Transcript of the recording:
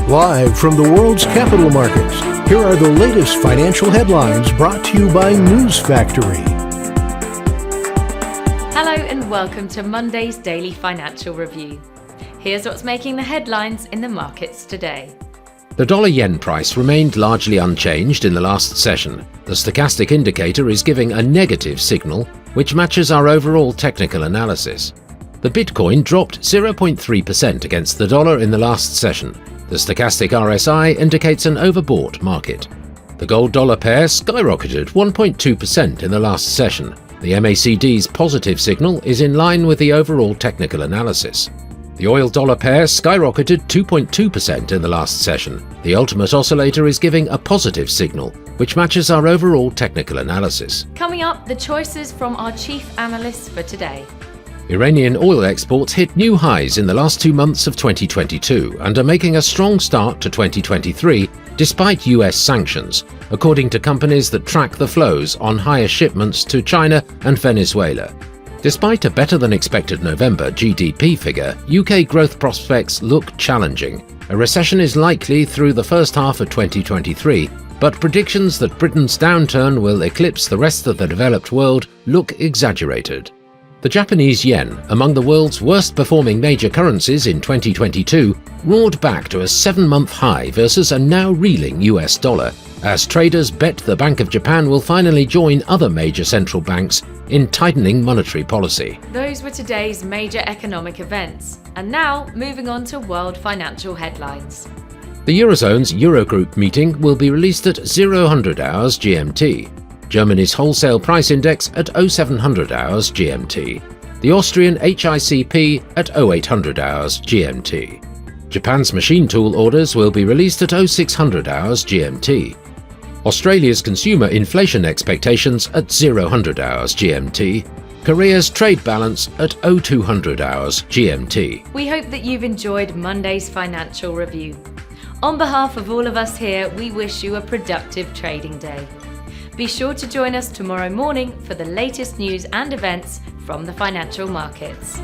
Live from the world's capital markets, here are the latest financial headlines brought to you by News Factory. Hello and welcome to Monday's Daily Financial Review. Here's what's making the headlines in the markets today. The dollar-yen price remained largely unchanged in the last session. The stochastic indicator is giving a negative signal, which matches our overall technical analysis. The Bitcoin dropped 0.3% against the dollar in the last session. The stochastic RSI indicates an overbought market. The gold-dollar pair skyrocketed 1.2% in the last session. The MACD's positive signal is in line with the overall technical analysis. The oil-dollar pair skyrocketed 2.2% in the last session. The ultimate oscillator is giving a positive signal, which matches our overall technical analysis. Coming up, the choices from our chief analysts for today. Iranian oil exports hit new highs in the last 2 months of 2022 and are making a strong start to 2023 despite US sanctions, according to companies that track the flows on higher shipments to China and Venezuela. Despite a better-than-expected November GDP figure, UK growth prospects look challenging. A recession is likely through the first half of 2023, but predictions that Britain's downturn will eclipse the rest of the developed world look exaggerated. The Japanese yen, among the world's worst-performing major currencies in 2022, roared back to a 7-month high versus a now reeling US dollar, as traders bet the Bank of Japan will finally join other major central banks in tightening monetary policy. Those were today's major economic events. And now, moving on to world financial headlines. The Eurozone's Eurogroup meeting will be released at 0000 hours GMT. Germany's wholesale price index at 0700 hours GMT. The Austrian HICP at 0800 hours GMT. Japan's machine tool orders will be released at 0600 hours GMT. Australia's consumer inflation expectations at 0000 hours GMT. Korea's trade balance at 0200 hours GMT. We hope that you've enjoyed Monday's financial review. On behalf of all of us here, we wish you a productive trading day. Be sure to join us tomorrow morning for the latest news and events from the financial markets.